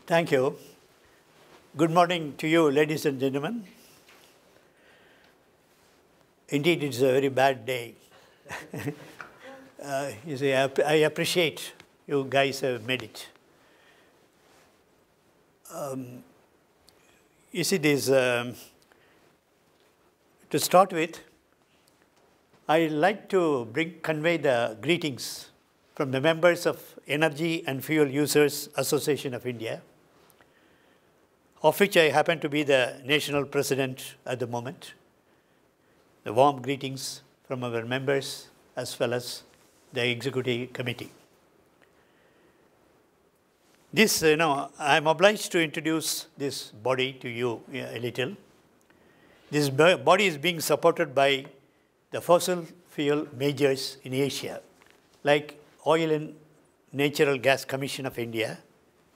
Thank you. Good morning to you, ladies and gentlemen. Indeed, it's a very bad day. You see, I appreciate you guys have made it. You see, this, to start with, I'd like to convey the greetings from the members of Energy and Fuel Users Association of India, of which I happen to be the national president at the moment. The warm greetings from our members as well as the executive committee. This, I'm obliged to introduce this body to you a little. This body is being supported by the fossil fuel majors in Asia, like Oil and Natural Gas Commission of India,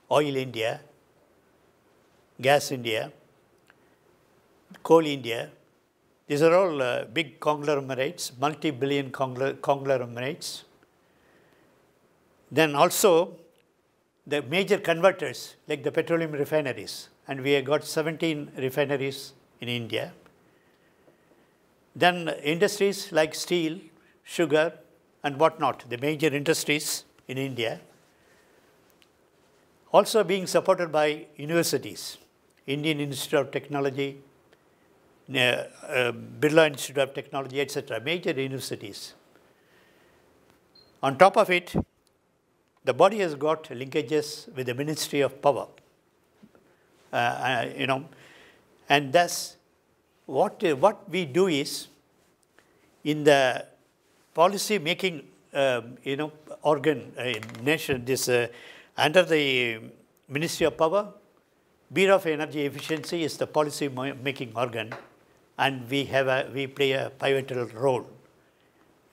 Oil India, Gas India, Coal India. These are all big conglomerates, multi-billion conglomerates. Then also the major converters, like the petroleum refineries, and we have got 17 refineries in India. Then industries like steel, sugar, and whatnot, the major industries in India. Also being supported by universities, Indian Institute of Technology, Birla Institute of Technology, etc., major universities. On top of it, the body has got linkages with the Ministry of Power, and thus what we do is, in the policy making, organ, nation, this under the Ministry of Power, Bureau of Energy Efficiency is the policy making organ, and we play a pivotal role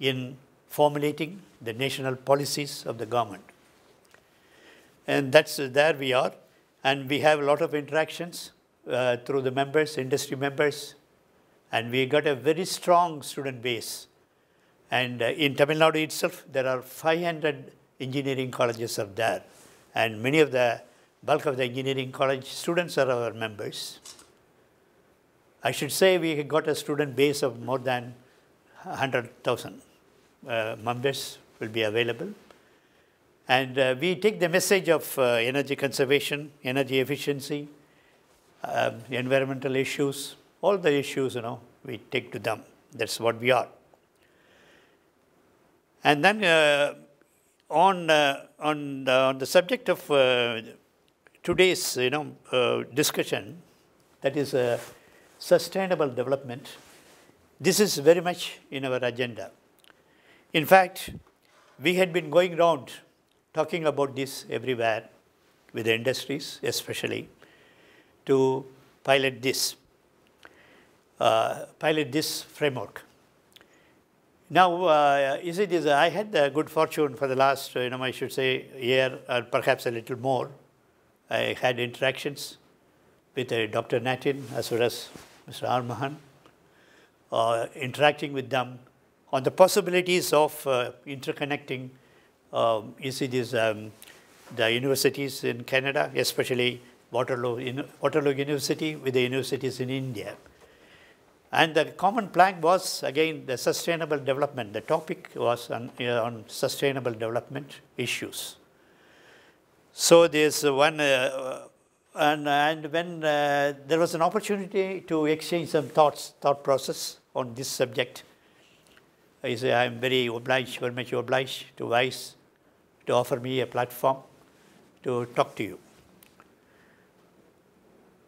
in formulating the national policies of the government. And there we are, and we have a lot of interactions through the members, industry members, and we got a very strong student base. And in Tamil Nadu itself, there are 500 engineering colleges are there, and many of the bulk of the engineering college students are our members. I should say we got a student base of more than 100,000 members will be available. And we take the message of energy conservation, energy efficiency, environmental issues, all the issues, we take to them. That's what we are. And then on the subject of today's, discussion, that is sustainable development, this is very much in our agenda. In fact, we had been going around talking about this everywhere with the industries, especially, to pilot this framework. Now, you see, I had the good fortune for the last, I should say, year or perhaps a little more. I had interactions with Dr. Natin as well as Mr. Armahan, interacting with them on the possibilities of interconnecting, the universities in Canada, especially Waterloo University with the universities in India. And the common plank was, again, the sustainable development. The topic was on sustainable development issues. So there's one, and when there was an opportunity to exchange some thought process on this subject, I say I'm very much obliged to Vice to offer me a platform to talk to you.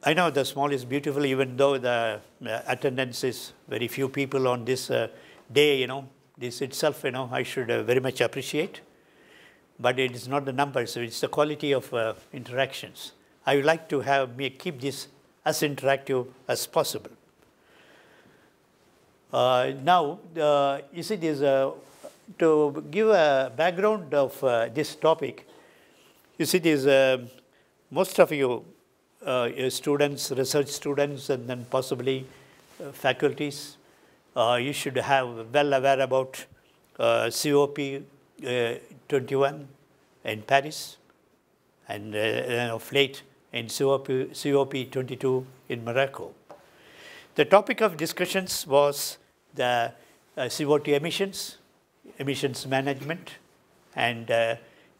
I know the small is beautiful, even though the attendance is very few people on this day, this itself, I should very much appreciate. But it is not the numbers, it's the quality of interactions. I would like to keep this as interactive as possible. Now, you see, to give a background of this topic, you see, most of you, students, research students, and then possibly faculties, you should have well aware about COP 21 in Paris, and of late in COP22 in Morocco. The topic of discussions was the CO2 emissions management, and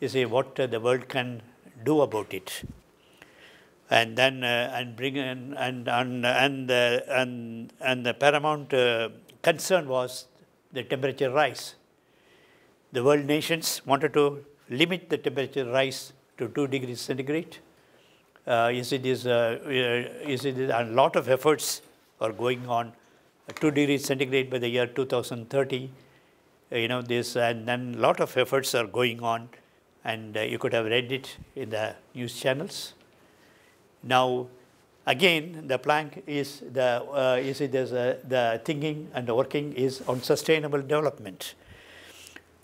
you see what the world can do about it. And then and the paramount concern was the temperature rise. The world nations wanted to limit the temperature rise to 2 degrees centigrade. You see, a lot of efforts are going on. 2 degrees centigrade by the year 2030. And then a lot of efforts are going on, and you could have read it in the news channels. Now, again, the plank is the thinking and the working is on sustainable development.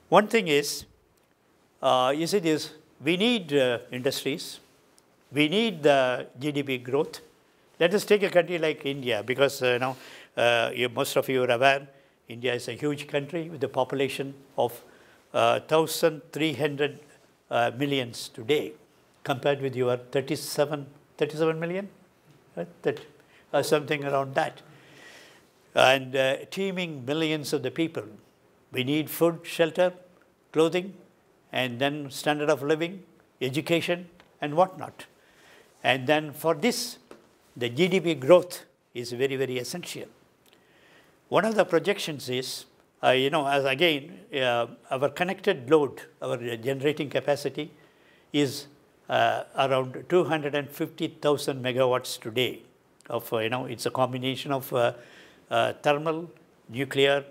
One thing is, we need industries, we need the GDP growth. Let us take a country like India, because most of you are aware, India is a huge country with a population of 1,300 millions today, compared with your 37 million, right? Something around that. And teeming millions of the people. We need food, shelter, clothing, and then standard of living, education, and whatnot. And then for this, the GDP growth is very, very essential. One of the projections is, as again, our connected load, our generating capacity is around 250,000 megawatts today. It's a combination of thermal, nuclear,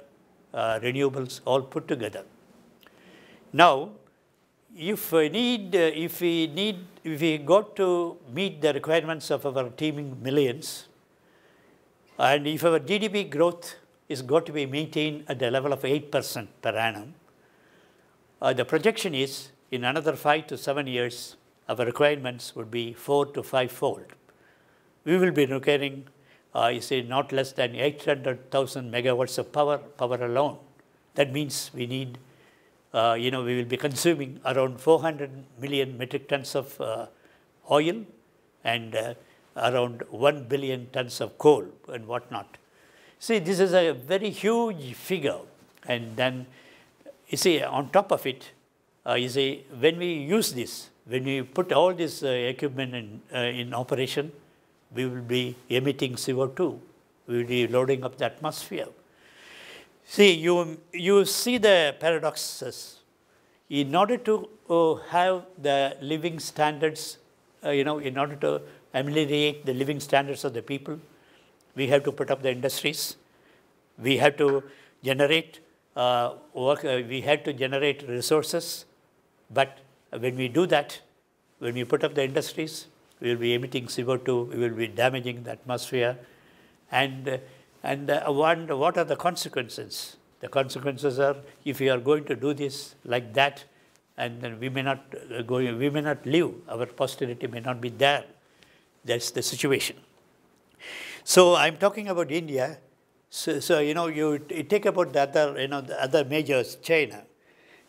renewables, all put together. Now, if we got to meet the requirements of our teeming millions, and if our GDP growth is got to be maintained at the level of 8% per annum, the projection is in another 5 to 7 years, our requirements would be 4 to 5-fold. We will be requiring, not less than 800,000 megawatts of power alone. That means we need, we will be consuming around 400 million metric tons of oil and around 1 billion tons of coal and whatnot. See, this is a very huge figure. And then, on top of it, when we use this, when we put all this equipment in operation, we will be emitting CO2. We will be loading up the atmosphere. See, you see the paradoxes. In order to have the living standards, in order to ameliorate the living standards of the people, we have to put up the industries. We have to generate work. We have to generate resources. But when we do that, when we put up the industries, we will be emitting CO2. We will be damaging the atmosphere. And what are the consequences? The consequences are, if we are going to do this like that, and then we may not live. Our posterity may not be there. That's the situation. So I'm talking about India. So you take about the other majors, China.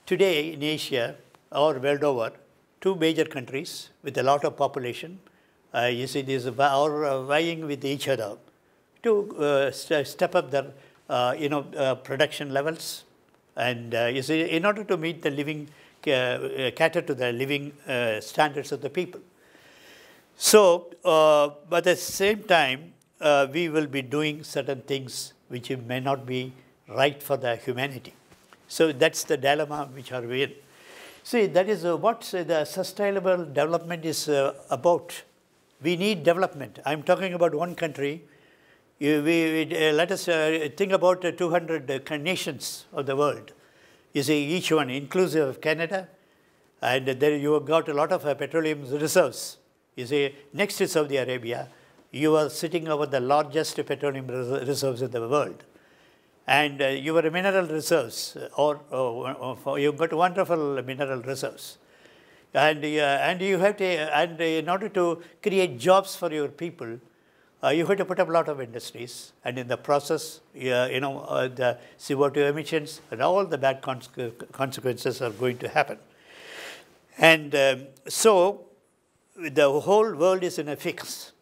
Today in Asia or world over, 2 major countries with a lot of population, these are vying with each other to step up their production levels, and in order to meet the living, cater to the living standards of the people. So, but at the same time, we will be doing certain things which may not be right for the humanity. So that's the dilemma which are we in. See, that is what the sustainable development is about. We need development. I'm talking about one country. Let us think about 200 nations of the world. Each one, inclusive of Canada, and there you have got a lot of petroleum reserves. Next to Saudi Arabia, you are sitting over the largest petroleum reserves in the world. And your mineral reserves, you've got wonderful mineral reserves. And you have to, and in order to create jobs for your people, you have to put up a lot of industries, and in the process, the CO2 emissions and all the bad consequences are going to happen. And so the whole world is in a fix.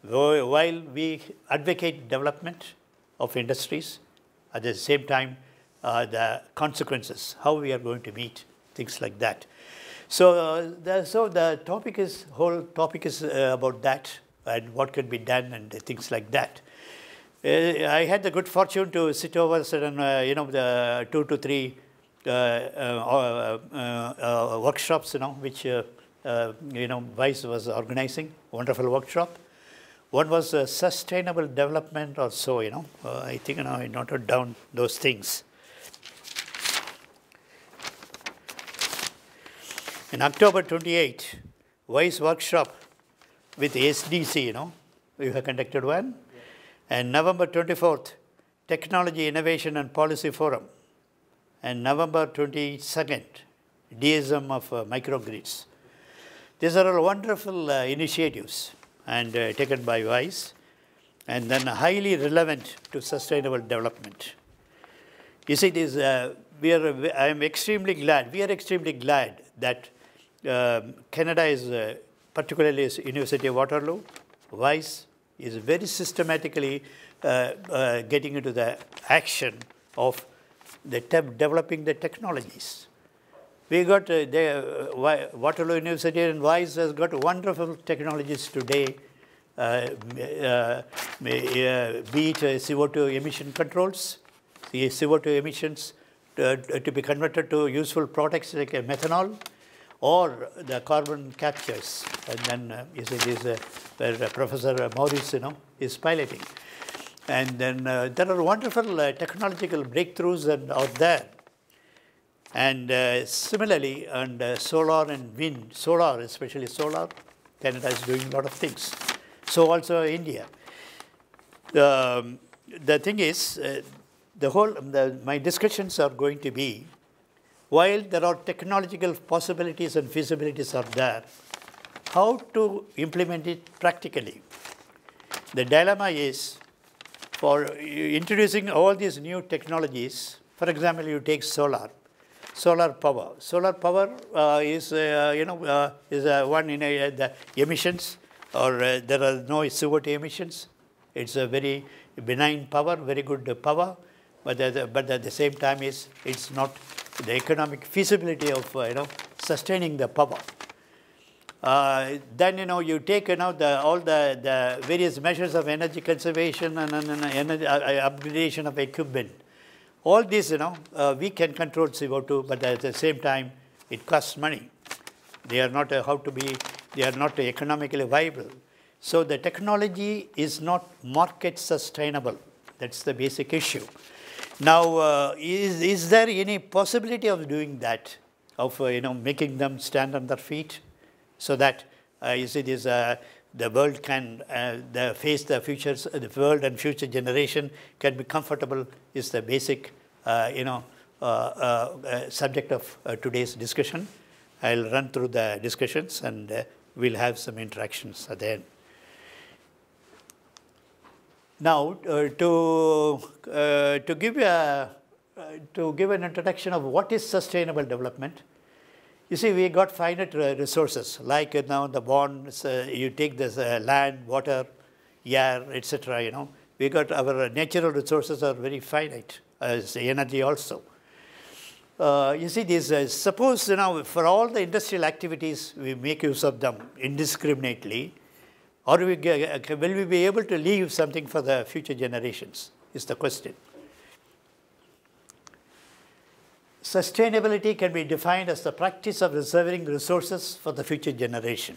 While we advocate development of industries, at the same time, the consequences, how we are going to meet, things like that. So, the topic is, whole topic is about that and what can be done and things like that. I had the good fortune to sit over certain, the 2 to 3 workshops, which, WISE was organizing, wonderful workshop. One was sustainable development or so, I think I noted down those things. In October 28, WISE workshop with SDC, we have conducted one. And November 24th, Technology, Innovation and Policy Forum. And November 22nd, DSM of microgrids. These are all wonderful initiatives and taken by WISE, and then highly relevant to sustainable development. You see, this, we are extremely glad that Canada is, particularly University of Waterloo, WISE is very systematically getting into the action of developing the technologies. We got Waterloo University and WISE has got wonderful technologies today, be it CO2 emission controls, the CO2 emissions to be converted to useful products like methanol, or the carbon captures. And then you see this where Professor Maurice, is piloting. And then there are wonderful technological breakthroughs out there. And similarly, and solar and wind, solar, especially solar, Canada is doing a lot of things. So also India. The thing is, my discussions are going to be, while there are technological possibilities and feasibilities are there, how to implement it practically. The dilemma is, for introducing all these new technologies, for example, you take solar power. Solar power is one in the emissions, or there are no CO2 emissions. It's a very benign power, very good power, but at the same time it's not the economic feasibility of sustaining the power. Then you take all the various measures of energy conservation and energy upgradation of equipment. All these, we can control CO2, but at the same time, it costs money. They are not they are not economically viable. So the technology is not market sustainable. That's the basic issue. Now, is there any possibility of doing that, of making them stand on their feet, so that you see this? The world can face the futures. The world and future generation can be comfortable. Is the basic, subject of today's discussion. I'll run through the discussions and we'll have some interactions at the end. Now, to give an introduction of what is sustainable development. You see, we got finite resources, like now the bonds, you take this land, water, air, etc. We got our natural resources are very finite, as energy also. You see, these, suppose for all the industrial activities, we make use of them indiscriminately, or will we be able to leave something for the future generations, is the question. Sustainability can be defined as the practice of reserving resources for the future generation.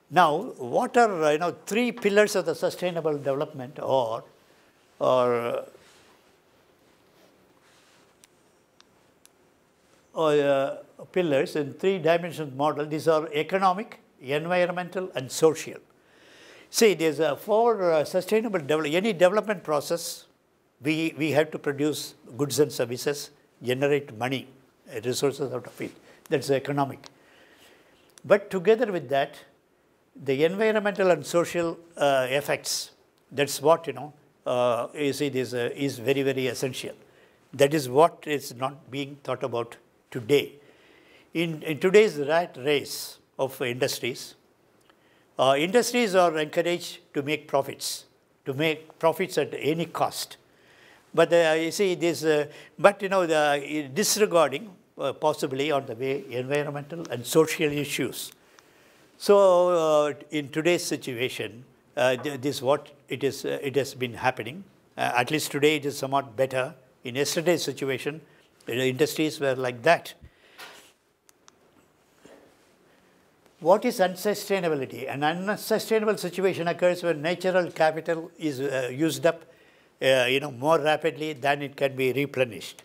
Now, what are three pillars of the sustainable development, or pillars in three-dimensional model? These are economic, environmental, and social. See, there's for sustainable development, any development process, we have to produce goods and services, generate money, resources out of it. That's economic. But together with that, the environmental and social effects, that's what, you see, this is very, very essential. That is what is not being thought about today. in today's rat race of industries, industries are encouraged to make profits at any cost. But you see this, but disregarding possibly on the way environmental and social issues. So in today's situation, this is what it is. It has been happening. At least today, it is somewhat better. In yesterday's situation, the industries were like that. What is unsustainability? An unsustainable situation occurs when natural capital is used up, more rapidly than it can be replenished.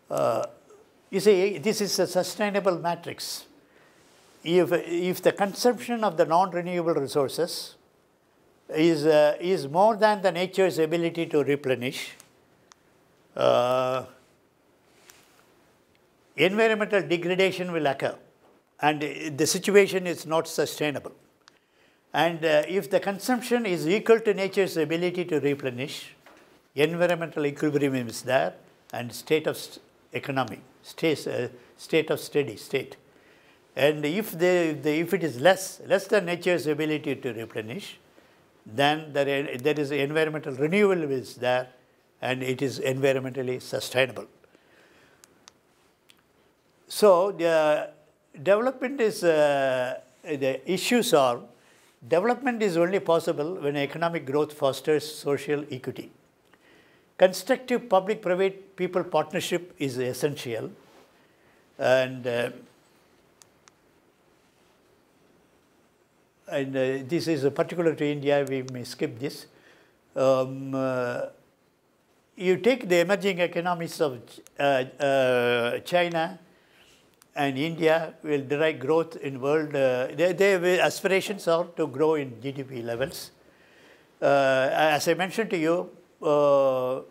You see, this is a sustainable matrix. If the consumption of the non-renewable resources is more than the nature's ability to replenish, environmental degradation will occur, and the situation is not sustainable. And if the consumption is equal to nature's ability to replenish, environmental equilibrium is there, and state of economy, state of steady state. And if it is less than nature's ability to replenish, then there is environmental renewal is there, and it is environmentally sustainable. So the development is, the issues are, development is only possible when economic growth fosters social equity. Constructive public-private people partnership is essential, and this is particular to India. We may skip this. You take the emerging economies of China and India will derive growth in world. Their aspirations are to grow in GDP levels. As I mentioned to you,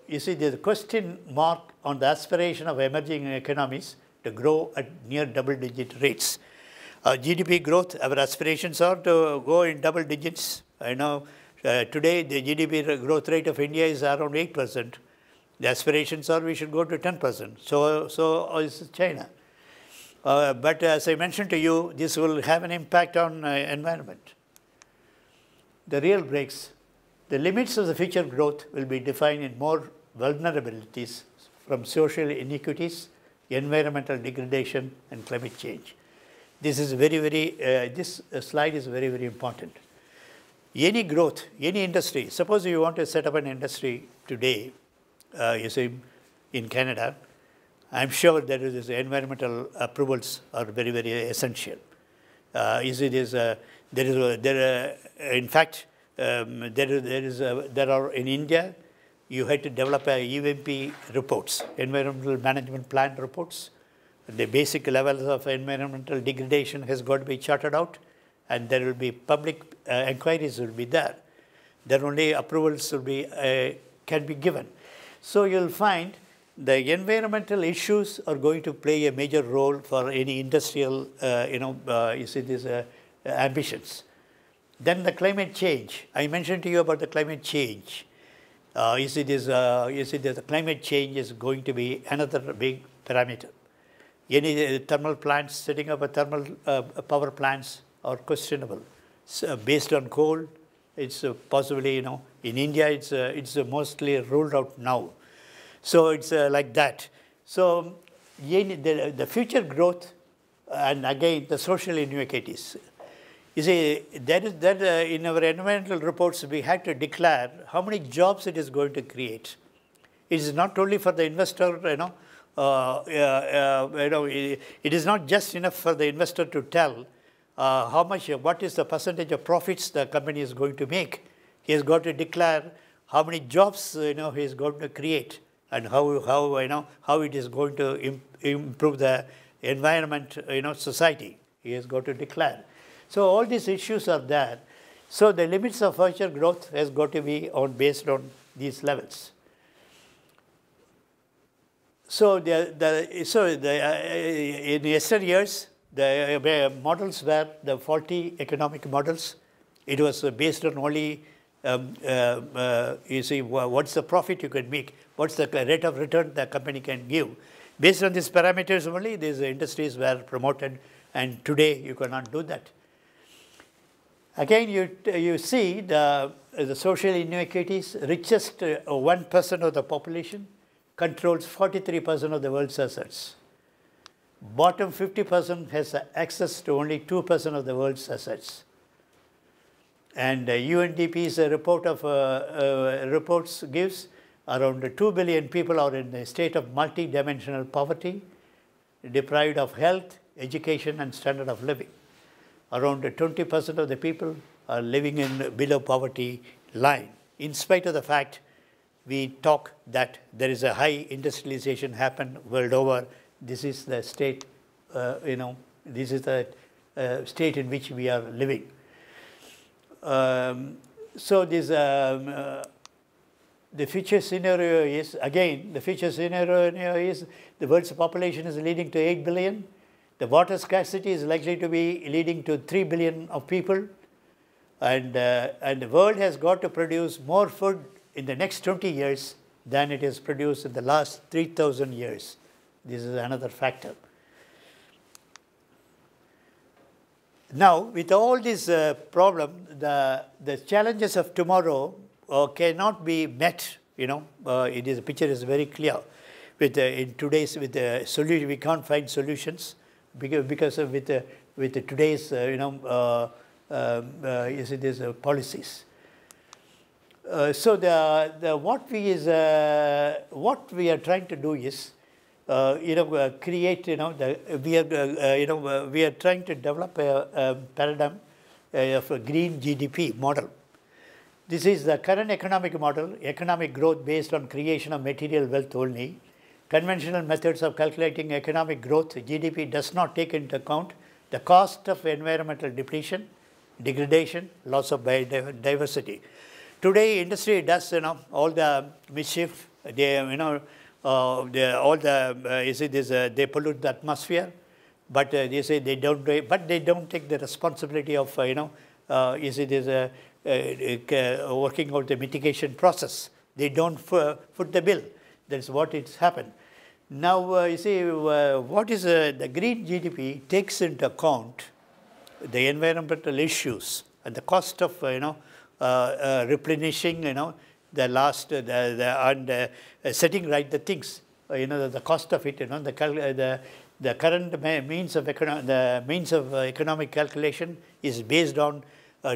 you see there's a question mark on the aspiration of emerging economies to grow at near double-digit rates. GDP growth, our aspirations are to go in double digits. I know today the GDP growth rate of India is around 8%. The aspirations are we should go to 10%. So is China. But as I mentioned to you, this will have an impact on environment. The real breaks, the limits of the future growth will be defined in more vulnerabilities from social inequities, environmental degradation, and climate change. This is this slide is very, very important. Any growth, any industry, suppose you want to set up an industry today, you see, in Canada, I'm sure that environmental approvals are very, very essential. You see, in fact, there are in India, you had to develop a EMP reports, environmental management plan reports. The basic levels of environmental degradation has got to be charted out, and there will be public inquiries will be there. Then only approvals will be can be given. So you'll find the environmental issues are going to play a major role for any industrial, you see these ambitions. Then the climate change. I mentioned to you about the climate change. You see the climate change is going to be another big parameter. Any thermal plants, setting up a thermal power plants are questionable. So based on coal, it's possibly, in India, it's mostly ruled out now. So it's like that. So the future growth, and again, the social inequities. You see, that in our environmental reports, we had to declare how many jobs it is going to create. It is not only for the investor, it is not just enough for the investor to tell what is the percentage of profits the company is going to make. He has got to declare how many jobs he is going to create, and how it is going to improve the environment, society. He has got to declare. So all these issues are there. So the limits of future growth has got to be based on these levels. So in yesteryears, the models were the faulty economic models. It was based on only, you see, what's the profit you can make, what's the rate of return the company can give. Based on these parameters only, these industries were promoted, and today you cannot do that. Again, you see the social inequities. Richest 1% of the population controls 43% of the world's assets. Bottom 50% has access to only 2% of the world's assets. And UNDP's report of reports gives around 2 billion people are in a state of multi-dimensional poverty, deprived of health, education, and standard of living. Around 20% of the people are living in below poverty line. In spite of the fact we talk that there is a high industrialization happen world over, this is the state, this is the state in which we are living. So this, the future scenario is, again, the future scenario is the world's population is leading to 8 billion. The water scarcity is likely to be leading to 3 billion of people. And the world has got to produce more food in the next 20 years than it has produced in the last 3,000 years. This is another factor. Now, with all this problem, the challenges of tomorrow cannot be met. The picture is very clear. In today's solution, we can't find solutions because of with today's these policies. So what we are trying to do is create we are trying to develop a paradigm of a green GDP model. This is the current economic model, economic growth based on creation of material wealth only. Conventional methods of calculating economic growth, GDP, does not take into account the cost of environmental depletion, degradation, loss of biodiversity. Today, industry does all the mischief. They they pollute the atmosphere, but they say they don't. But they don't take the responsibility of working out the mitigation process. They don't foot the bill. That's what it's happened. Now, what is the green GDP takes into account the environmental issues and the cost of replenishing the last and setting right the things. The cost of it. The current means of economic calculation is based on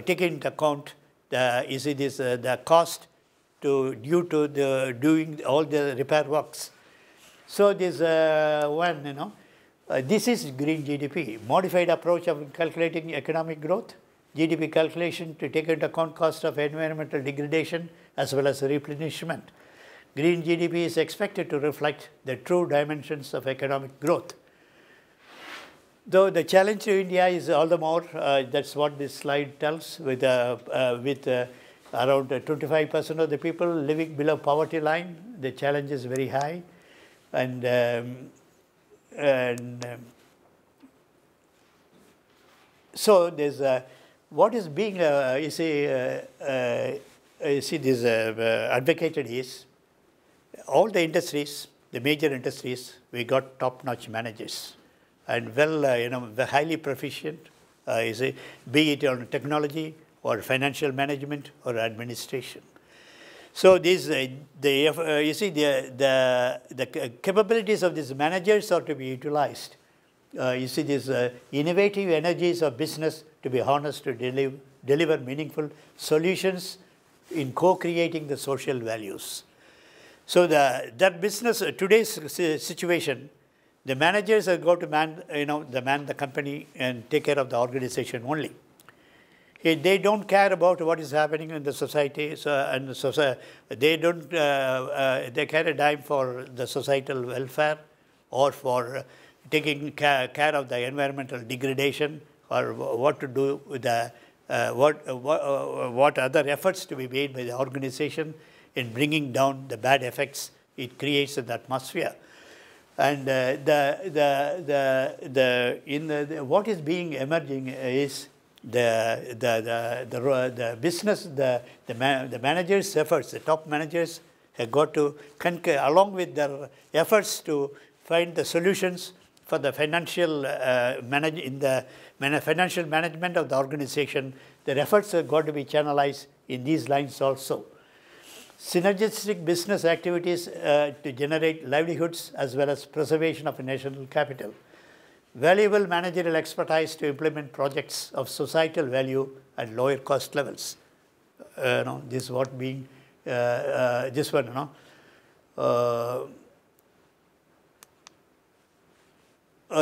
taking into account the cost due to the doing all the repair works. So this this is green GDP, modified approach of calculating economic growth, GDP calculation to take into account cost of environmental degradation as well as replenishment. Green GDP is expected to reflect the true dimensions of economic growth. Though the challenge to India is all the more, that's what this slide tells, with around 25% of the people living below poverty line. The challenge is very high. So there's what is being advocated is all the industries, the major industries, we got top-notch managers and highly proficient, be it on technology or financial management or administration. So the capabilities of these managers are to be utilized. These innovative energies of business to be harnessed to deliver meaningful solutions in co-creating the social values. So that business, today's situation, the managers have got to man the company and take care of the organization only. They don't care about what is happening in the society, they don't. They care a dime for the societal welfare or for taking care of the environmental degradation or what to do with the what other efforts to be made by the organization in bringing down the bad effects it creates in the atmosphere. And what is being emerging is the business, the managers' efforts, the top managers have got to concur along with their efforts to find the solutions for the financial financial management of the organization. Their efforts have got to be channelized in these lines also. Synergistic business activities to generate livelihoods as well as preservation of national capital. Valuable managerial expertise to implement projects of societal value at lower cost levels. This is what being, this one,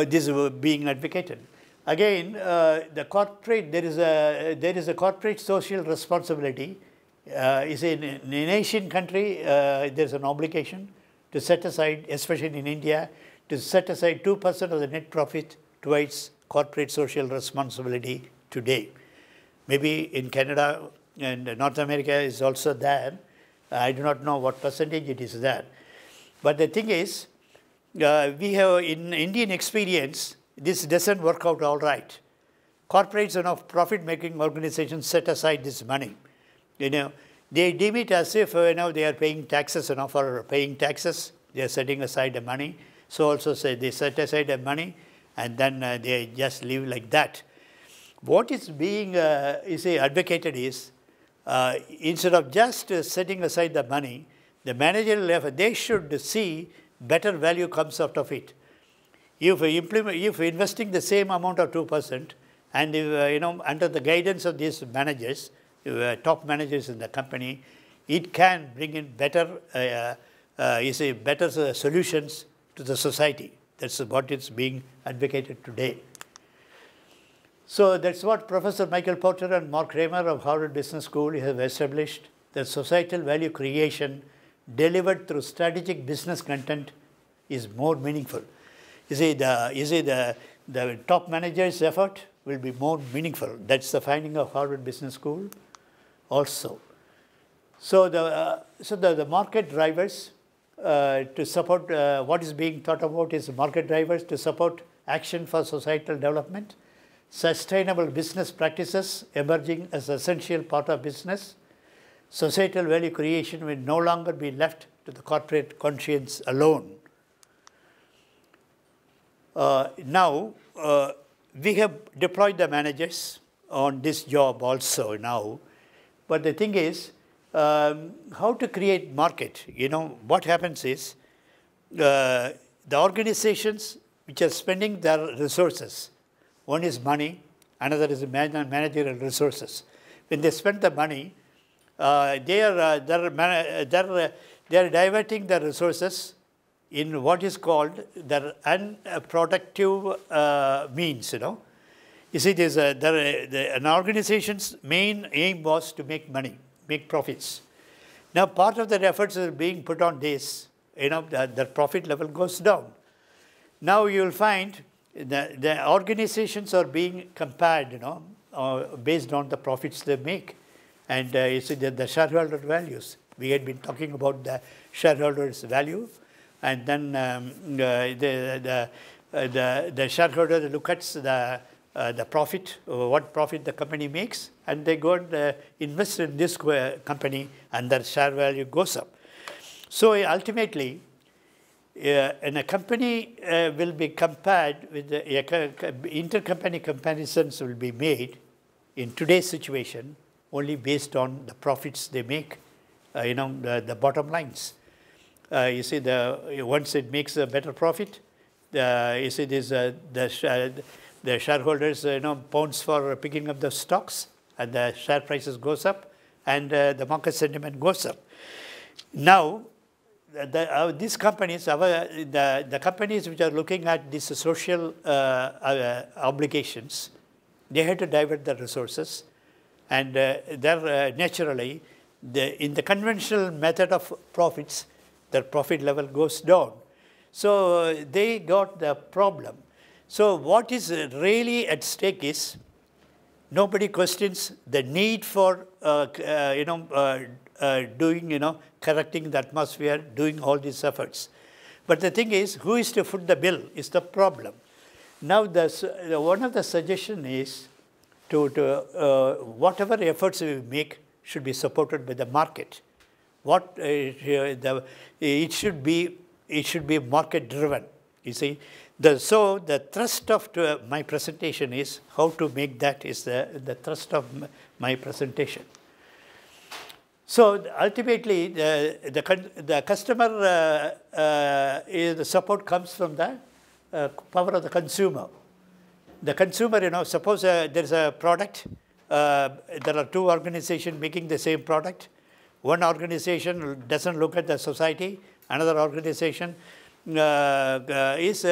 this is being advocated. Again, the corporate, there is a corporate social responsibility. In an Asian country, there's an obligation to set aside, especially in India, to set aside 2% of the net profit towards corporate social responsibility today. Maybe in Canada and North America is also there. I do not know what percentage it is there. But the thing is, we have in Indian experience, this doesn't work out all right. Corporates and profit-making organizations set aside this money. They deem it as if they are paying taxes. For paying taxes, they are setting aside the money. So also say they set aside the money, and then they just live like that. What is being advocated is instead of just setting aside the money, the managerial level, they should see better value comes out of it. If investing the same amount of 2%, and if, under the guidance of these managers, top managers in the company, it can bring in better, better solutions to the society. That's what is being advocated today. So that's what Professor Michael Porter and Mark Kramer of Harvard Business School have established, that societal value creation delivered through strategic business content is more meaningful. The top manager's effort will be more meaningful. That's the finding of Harvard Business School also. So the market drivers to support what is being thought about is market drivers to support action for societal development, sustainable business practices emerging as an essential part of business. Societal value creation will no longer be left to the corporate conscience alone. Now, we have deployed the managers on this job also now, but the thing is, how to create market. What happens is, the organizations which are spending their resources, one is money, another is managerial resources. When they spend the money, they are diverting their resources in what is called their unproductive means. You see, an organization's main aim was to make money, make profits. Now, part of their efforts are being put on this, the profit level goes down. Now, you will find the organizations are being compared, based on the profits they make. And you see the shareholder values. We had been talking about the shareholders' value. And then the shareholder looks at the profit, what profit the company makes, and they go and invest in this company, and their share value goes up. So ultimately, and a company will be compared with intercompany comparisons will be made in today's situation only based on the profits they make, the bottom lines. You see, once it makes a better profit, you see, the shareholders, pounds for picking up the stocks, and the share prices goes up, and the market sentiment goes up. Now, these companies, the companies which are looking at these social obligations, they had to divert their resources, and naturally, in the conventional method of profits, their profit level goes down. So they got the problem. So what is really at stake is, nobody questions the need for correcting the atmosphere, doing all these efforts. But the thing is, who is to foot the bill is the problem. Now, one of the suggestions is whatever efforts we make should be supported by the market. It should be market driven. You see, so the thrust of my presentation is how to make that is the thrust of my presentation. So ultimately, the customer the support comes from the power of the consumer. The consumer, suppose there is a product, there are two organizations making the same product. One organization doesn't look at the society, another organization is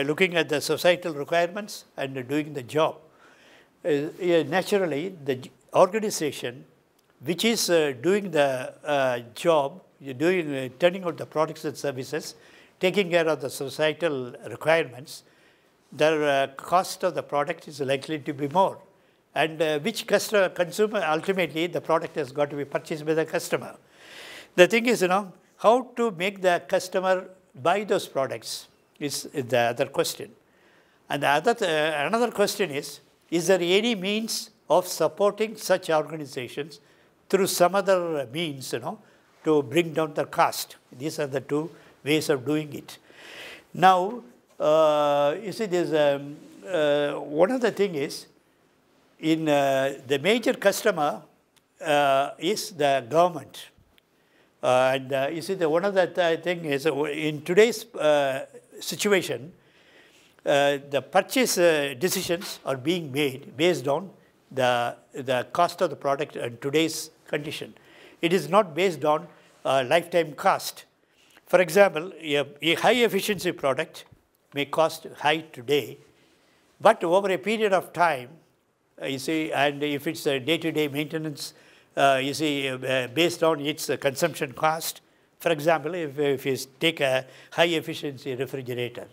looking at the societal requirements and doing the job. Naturally, the organization which is doing the job, turning out the products and services, taking care of the societal requirements, the cost of the product is likely to be more. And which consumer, ultimately, the product has got to be purchased by the customer. The thing is, how to make the customer buy those products is the other question. And another question is there any means of supporting such organizations through some other means, to bring down the cost? These are the two ways of doing it. Now, you see, there's one of the thing is, in the major customer is the government. And you see, one of the thing is, in today's situation, the purchase decisions are being made based on the cost of the product in today's condition. It is not based on lifetime cost. For example, a high efficiency product may cost high today, but over a period of time, you see, and if it's a day-to-day maintenance, you see, based on its consumption cost. For example, if you take a high efficiency refrigerator,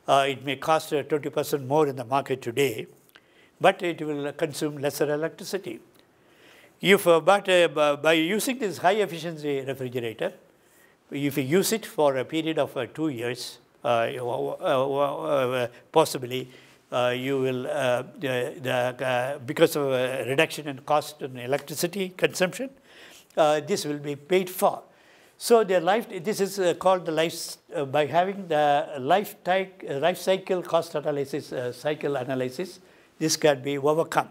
it may cost 20% more in the market today, but it will consume lesser electricity. But by using this high efficiency refrigerator, if you use it for a period of 2 years, possibly you will, because of a reduction in cost in electricity consumption, this will be paid for. So this is called the life, by having the life cycle cost analysis, cycle analysis, this can be overcome.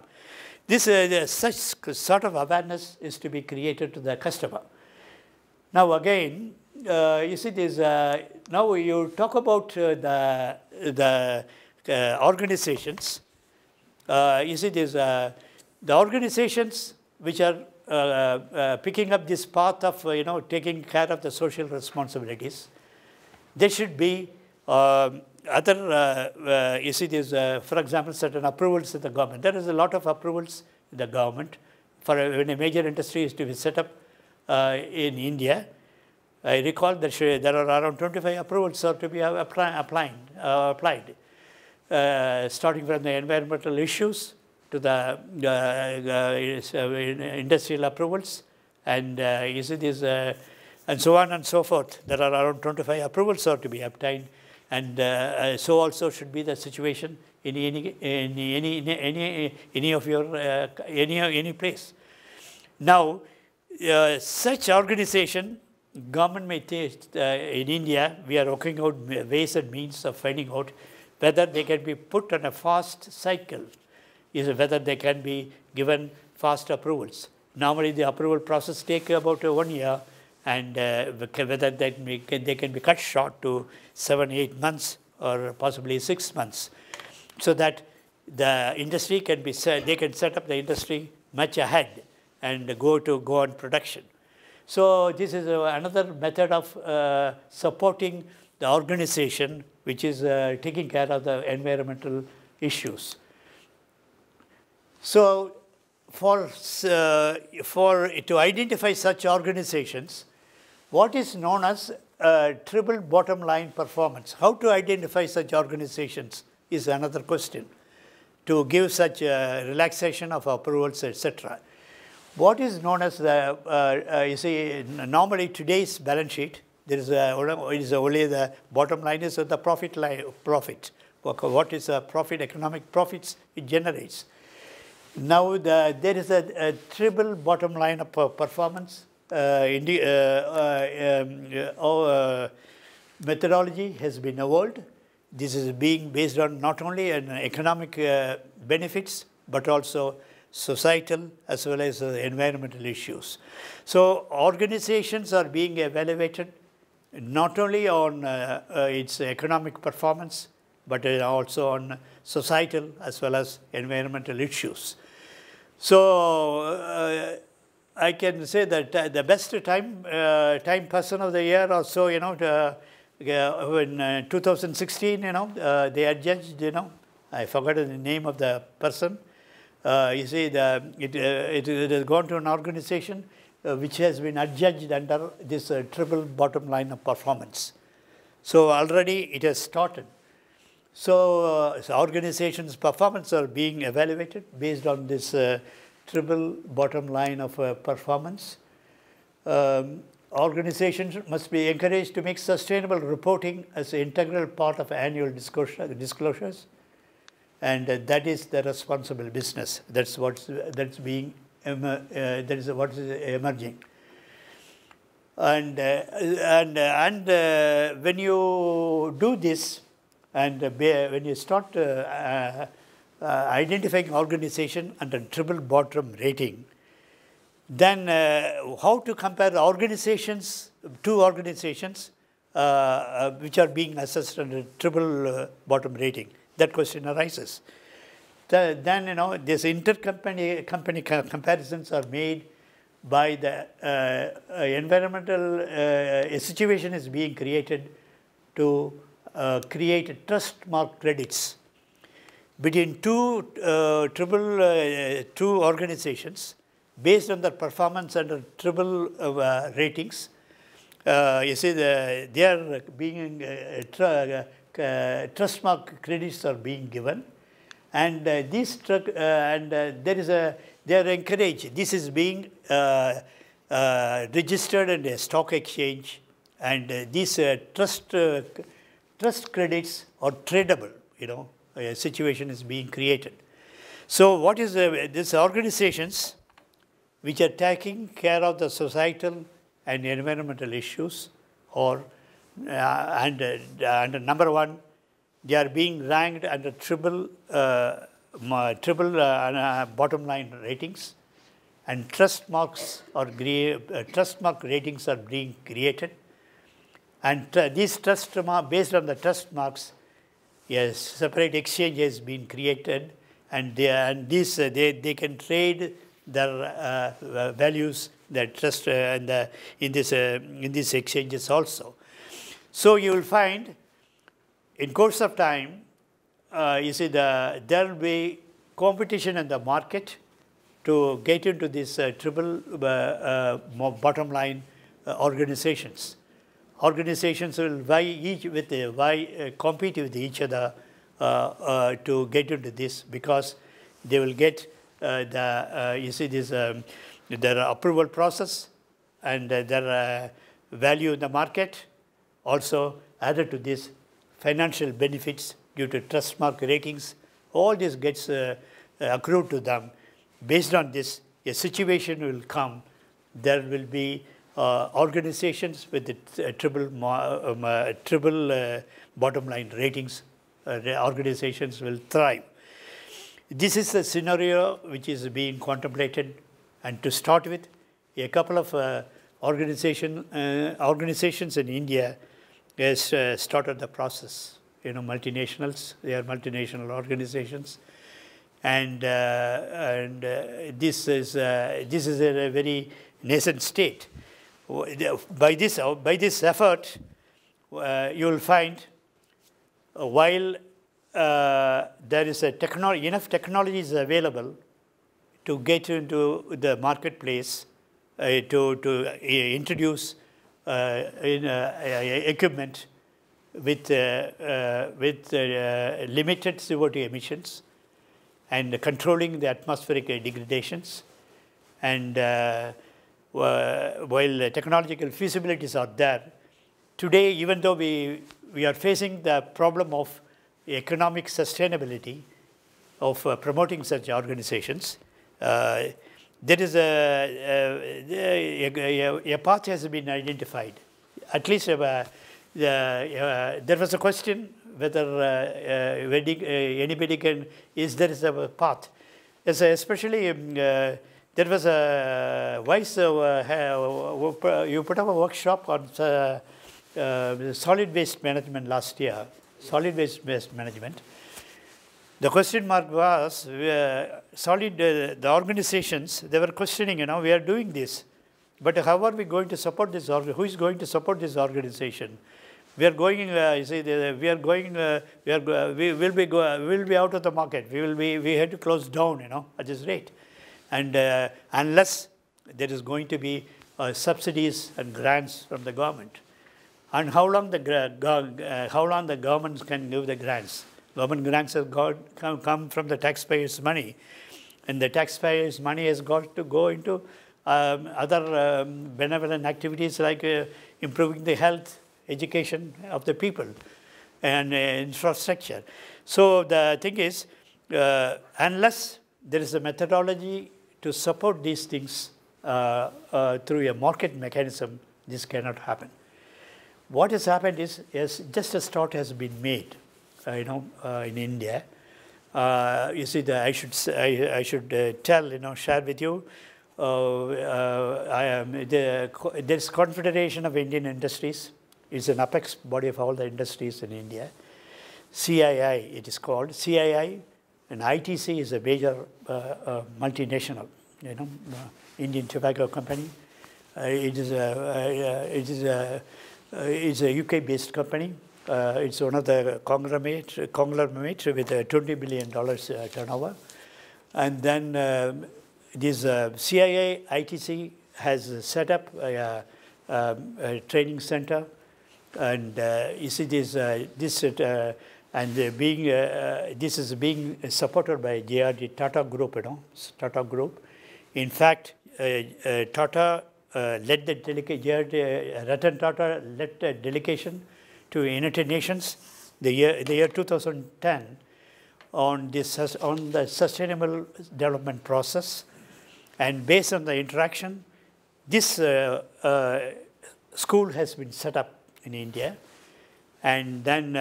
This such sort of awareness is to be created to the customer. Now again, you see, this. Now you talk about the organizations. You see, the organizations which are picking up this path of taking care of the social responsibilities. There should be other. You see, for example, certain approvals in the government. There is a lot of approvals in the government for when a major industry is to be set up in India. I recall that there are around 25 approvals to be applied, starting from the environmental issues to the industrial approvals, and you see this, and so on and so forth. There are around 25 approvals to be obtained, and so also should be the situation in any of your any place. Now, such organization. Government may take, in India, we are working out ways and means of finding out whether they can be put on a fast cycle, whether they can be given fast approvals. Normally, the approval process takes about 1 year, and whether they can be cut short to 7-8 months or possibly 6 months, so that the industry can be they can set up the industry much ahead and go on production. So this is another method of supporting the organization which is taking care of the environmental issues. So to identify such organizations, what is known as triple bottom line performance? How to identify such organizations is another question, to give such relaxation of approvals, etc. What is known as the, you see, normally today's balance sheet, there is only the bottom line is the profit. What is the profit, economic profits it generates. Now there is a triple bottom line of performance. methodology has been evolved. This is being based on not only on economic benefits, but also societal as well as environmental issues. So organizations are being evaluated not only on its economic performance, but also on societal as well as environmental issues. So I can say that the best time person of the year or so, you know, in 2016, you know, they adjudged, you know, I forgot the name of the person. You see, it has gone to an organization which has been adjudged under this triple bottom line of performance. So already it has started. So organizations' performance are being evaluated based on this triple bottom line of performance. Organizations must be encouraged to make sustainable reporting as an integral part of annual disclosures, and that is the responsible business. That's what is emerging. And when you do this, and when you start identifying organization under triple bottom rating, then how to compare organizations, two organizations which are being assessed under triple bottom rating? That question arises. Then, you know, these intercompany comparisons are made by the environmental situation is being created to create trust mark credits between two organizations based on their performance under triple ratings. You see, they are being trust mark credits are being given, and they are encouraged. This is being registered in a stock exchange, and these trust credits are tradable. You know, a situation is being created. So, what is these organizations which are taking care of the societal and environmental issues, or and number one, they are being ranked under triple bottom line ratings, and trust mark ratings are being created, and these based on the trust marks, yes, separate exchange has been created, and they can trade their values, their trust, and in these exchanges also. So you will find, in course of time, you see there will be competition in the market to get into this triple bottom line organizations. Organizations will compete with each other to get into this, because they will get you see this their approval process and their value in the market. Also added to this, financial benefits due to trust mark ratings. All this gets accrued to them. Based on this, a situation will come. There will be organizations with the triple bottom line ratings. Organizations will thrive. This is a scenario which is being contemplated, and to start with, a couple of organizations in India has started the process. You know, multinationals, they are multinational organizations, and this is a very nascent state. By this effort, you will find, while there is enough technology is available to get into the marketplace, to introduce equipment with limited CO2 emissions and controlling the atmospheric degradations. And while technological feasibilities are there, today, even though we are facing the problem of economic sustainability of promoting such organizations, there is a path has been identified. At least there was a question whether anybody can, there is a path. Yes, especially there was a vice, you put up a workshop on solid waste management last year, solid waste management. The question mark was, the organizations, they were questioning, we are doing this, but how are we going to support this, who is going to support this organization? We are going, we will be out of the market. We had to close down, at this rate. And unless there is going to be subsidies and grants from the government. And how long the governments can give the grants? Government grants have come from the taxpayers' money. And the taxpayers' money has got to go into other benevolent activities like improving the health, education of the people and infrastructure. So the thing is, unless there is a methodology to support these things through a market mechanism, this cannot happen. What has happened is just a start has been made, in India. You see, I should tell, share with you. There's Confederation of Indian Industries. It's an apex body of all the industries in India. CII, it is called. CII and ITC is a major multinational, Indian tobacco company. It's a UK-based company. It's one of the conglomerates with $20 billion turnover. And then this CII, ITC has set up a training center. And you see this is being supported by JRD Tata Group, Tata Group. In fact, Tata led the delegation. Ratan Tata led the delegation to United Nations the year 2010 on the sustainable development process, and based on the interaction, this school has been set up in India, and then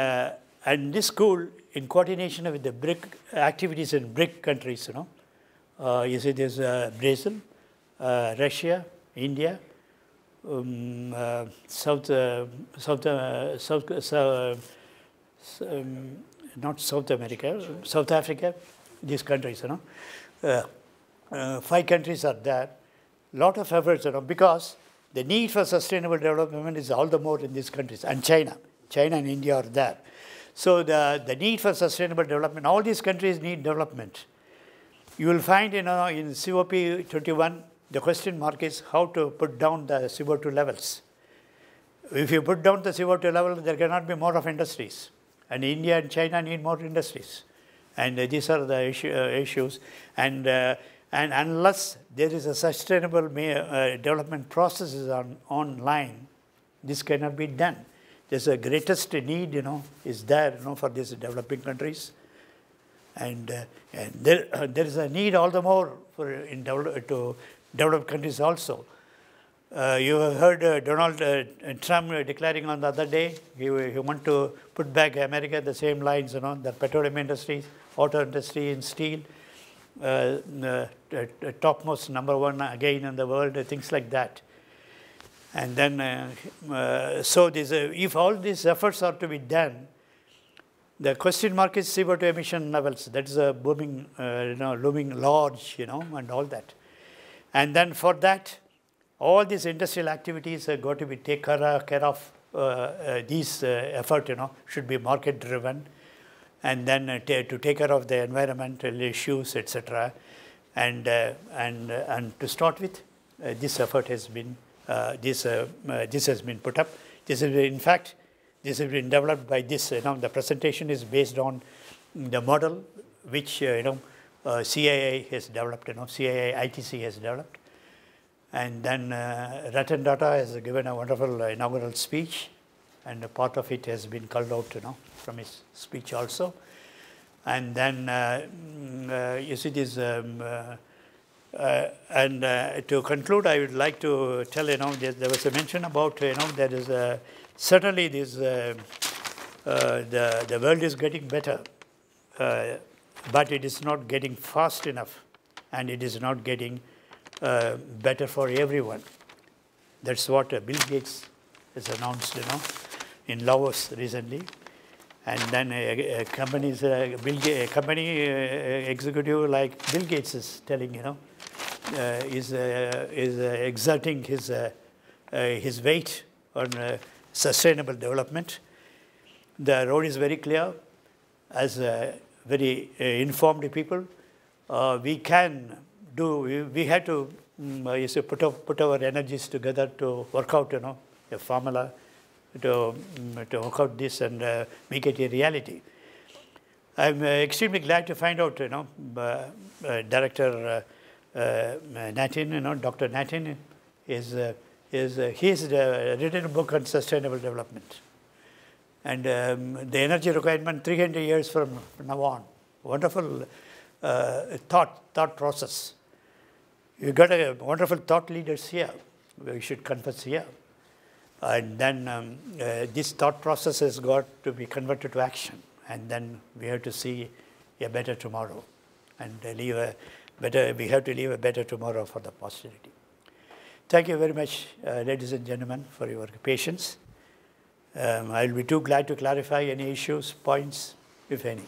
this school, in coordination with the BRIC activities in BRIC countries, you see, there's Brazil, Russia, India, not South America, South Africa, these countries, 5 countries are there. Lot of efforts, because the need for sustainable development is all the more in these countries, and China and India are there. So the need for sustainable development, all these countries need development. You will find, in COP21, the question mark is how to put down the CO2 levels. If you put down the CO2 level, there cannot be more of industries. And India and China need more industries. And these are the issues. And unless there is a sustainable development processes online, this cannot be done. There's a greatest need, is there, for these developing countries. And there is a need all the more to developed countries also. You heard Donald Trump declaring on the other day, he want to put back America the same lines, the petroleum industry, auto industry, and steel, topmost #1 again in the world, things like that. And then, so if all these efforts are to be done, the question mark is CO2 emission levels. That is a booming, looming large, and all that. And then for that, all these industrial activities are going to be taken care of. These effort, should be market driven, and then to take care of the environmental issues, etc. And to start with, this effort has been this has been put up. This is, in fact, this has been developed by this. The presentation is based on the model which CII has developed. CII ITC has developed. And then Ratan Tata has given a wonderful inaugural speech, and a part of it has been culled out, from his speech also. And then you see this. To conclude, I would like to tell, there was a mention about, there is a certainly this, the world is getting better, but it is not getting fast enough, and it is not getting better for everyone. That's what Bill Gates has announced, in Laos recently. And then a company executive like Bill Gates is telling, is exerting his weight on sustainable development. The road is very clear. As very informed people, we can do. We have to put our energies together to work out, a formula to work out this and make it a reality. I'm extremely glad to find out, Director Natin, Dr. Natin, he's written a book on sustainable development. And the energy requirement 300 years from now on. Wonderful thought process. You've got a wonderful thought leaders here. We should confess here. And then this thought process has got to be converted to action. And then we have to see a better tomorrow. And we have to leave a better tomorrow for the posterity. Thank you very much, ladies and gentlemen, for your patience. I'll be too glad to clarify any issues, points, if any.